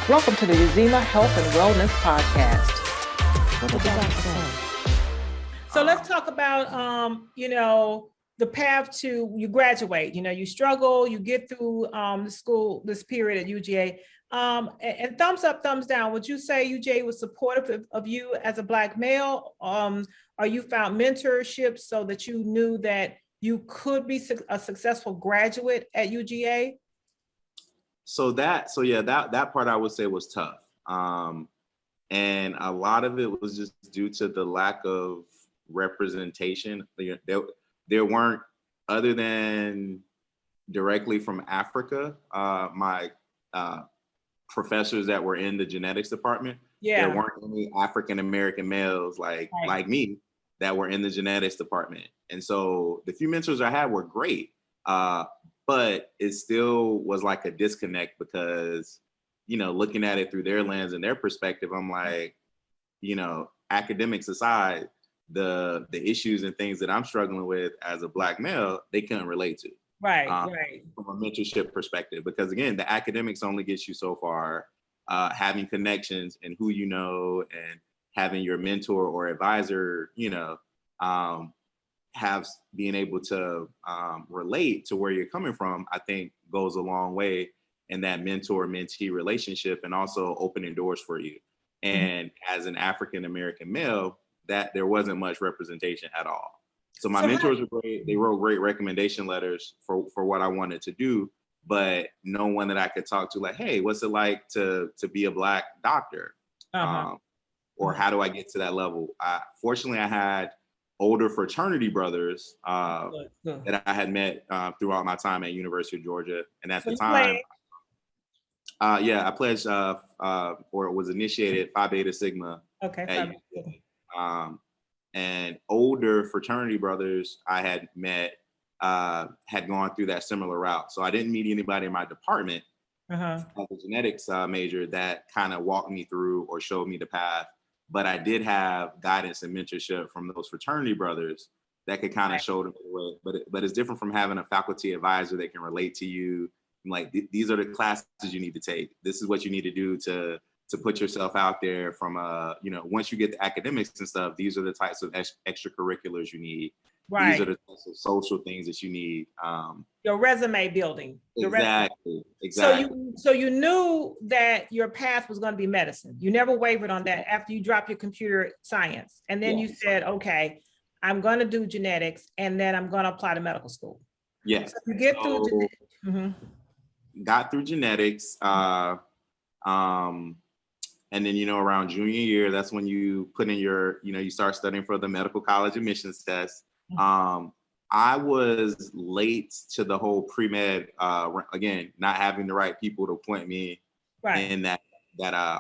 Welcome to the Uzima Health and Wellness Podcast. What did the doctor say? So let's talk about, the path to you graduate. You struggle, you get through the school, this period at UGA. And thumbs up, thumbs down. Would you say UGA was supportive of you as a Black male? Or you found mentorship so that you knew that you could be a successful graduate at UGA? That part I would say was tough. And a lot of it was just due to the lack of representation. There weren't, other than directly from Africa, my professors that were in the genetics department, there weren't any African-American males like me that were in the genetics department. And so the few mentors I had were great. But it still was like a disconnect because, looking at it through their lens and their perspective, I'm like, academics aside, the issues and things that I'm struggling with as a Black male, they couldn't relate to. Right. From a mentorship perspective, because again, the academics only gets you so far. Having connections and who you know and having your mentor or advisor, being able to relate to where you're coming from, I think goes a long way in that mentor-mentee relationship and also opening doors for you. And as an African-American male, that there wasn't much representation at all. So my mentors were great. They wrote great recommendation letters for what I wanted to do, but no one that I could talk to like, hey, what's it like to be a Black doctor? Or how do I get to that level? Fortunately, I had older fraternity brothers that I had met throughout my time at University of Georgia. And at the time, I pledged or was initiated Phi Beta Sigma. Okay. And older fraternity brothers I had met had gone through that similar route. So I didn't meet anybody in my department as a genetics major that kind of walked me through or showed me the path. But I did have guidance and mentorship from those fraternity brothers that could kind of show them the way. But it's different from having a faculty advisor that can relate to you. Like, these are the classes you need to take. This is what you need to do to put yourself out there from once you get the academics and stuff, these are the types of extracurriculars you need. Right. These are the types of social things that you need. Your resume building. Exactly. So you knew that your path was going to be medicine. You never wavered on that after you dropped your computer science. And then you said, okay, I'm going to do genetics and then I'm going to apply to medical school. Yes. So you get through genetics. Got through genetics. And then, around junior year, that's when you put in your, you start studying for the medical college admissions test. I was late to the whole PreMed, again, not having the right people to point me in that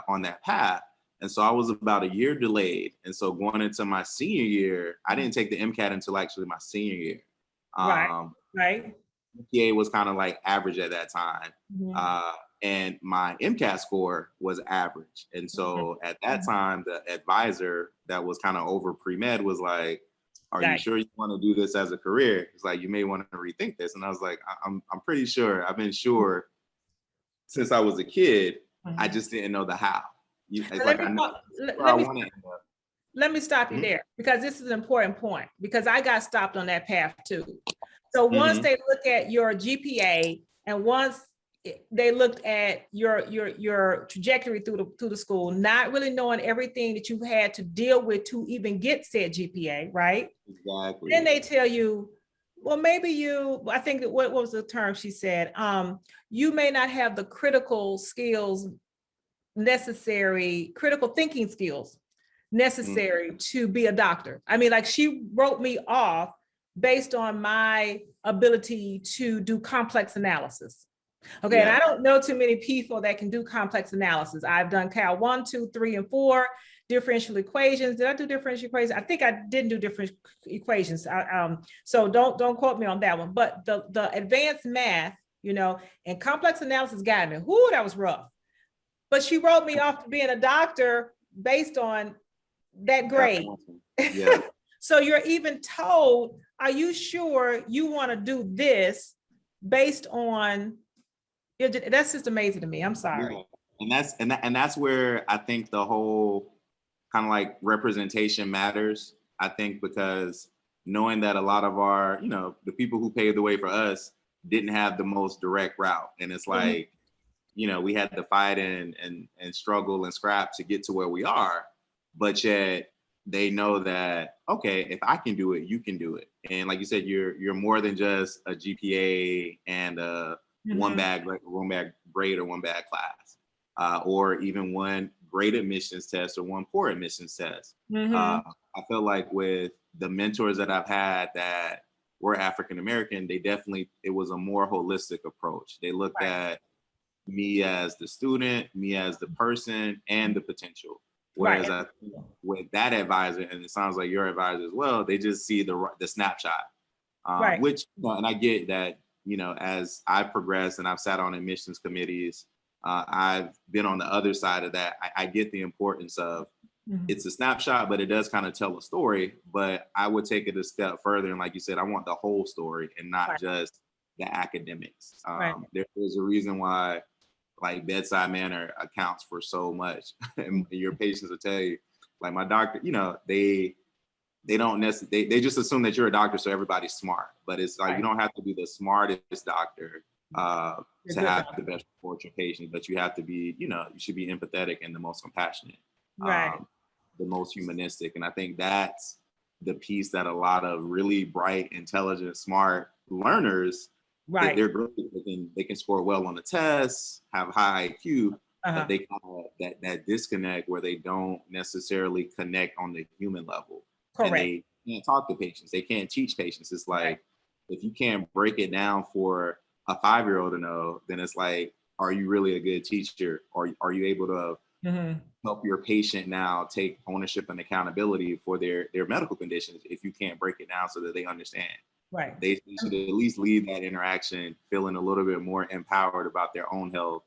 on that path. And so I was about a year delayed. And so going into my senior year, I didn't take the MCAT until actually my senior year. GPA was kind of like average at that time. And my MCAT score was average. And so at that time, the advisor that was kind of over PreMed was like, are you sure you want to do this as a career? It's like, you may want to rethink this. And I was like, I'm pretty sure. I've been sure since I was a kid. I just didn't know the how. Let me stop you there, because this is an important point, because I got stopped on that path too. So once they look at your GPA and once they looked at your trajectory through the school, not really knowing everything that you've had to deal with to even get said GPA, right? Exactly. Then they tell you, well, maybe I think that what was the term she said? You may not have the critical skills necessary, critical thinking skills necessary to be a doctor. I mean, like, she wrote me off based on my ability to do complex analysis. Okay, and I don't know too many people that can do complex analysis. I've done Cal 1, 2, 3, and 4, differential equations. Did I do differential equations? I think I didn't do different equations. So don't quote me on that one. But the advanced math, and complex analysis got me. Whoo, that was rough. But she wrote me off to being a doctor based on that grade. Yeah. So you're even told, are you sure you want to do this based on, that's just amazing to me. I'm sorry. And that's where I think the whole kind of like representation matters. I think because knowing that a lot of our, the people who paved the way for us didn't have the most direct route. And it's like, we had to fight and struggle and scrap to get to where we are. But yet they know that, okay, if I can do it, you can do it. And like you said, you're more than just a GPA and a one bag grade or one bad class, or even one great admissions test or one poor admissions test. I feel like with the mentors that I've had that were African American, it was a more holistic approach. They looked at me as the student, me as the person, and the potential. Whereas I think with that advisor, and it sounds like your advisor as well, they just see the snapshot, which, and I get that, as I've progressed and I've sat on admissions committees, I've been on the other side of that. I get the importance of it's a snapshot, but it does kind of tell a story. But I would take it a step further. And like you said, I want the whole story and not just the academics. There's a reason why like bedside manner accounts for so much. And your patients will tell you, like my doctor, they don't necessarily, they just assume that you're a doctor, so everybody's smart. But it's like, you don't have to be the smartest doctor to have the best support your patients, but you have to be, you should be empathetic and the most compassionate, the most humanistic. And I think that's the piece that a lot of really bright, intelligent, smart learners, they're great. They can score well on the tests, have high IQ, but they kind of that disconnect where they don't necessarily connect on the human level. And they can't talk to patients. They can't teach patients. It's like, if you can't break it down for a 5-year-old to know, then it's like, are you really a good teacher? Or are you able to help your patient now take ownership and accountability for their medical conditions if you can't break it down so that they understand? They should at least leave that interaction feeling a little bit more empowered about their own health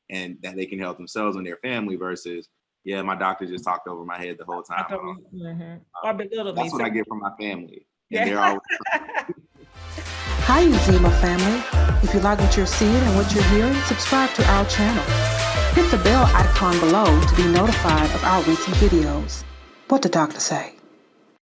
and that they can help themselves and their family versus, my doctor just talked over my head the whole time. Or belittled me. That's what I get from my family. And they're always Hi, Uzima family. If you like what you're seeing and what you're hearing, subscribe to our channel. Hit the bell icon below to be notified of our recent videos. What the doctor say?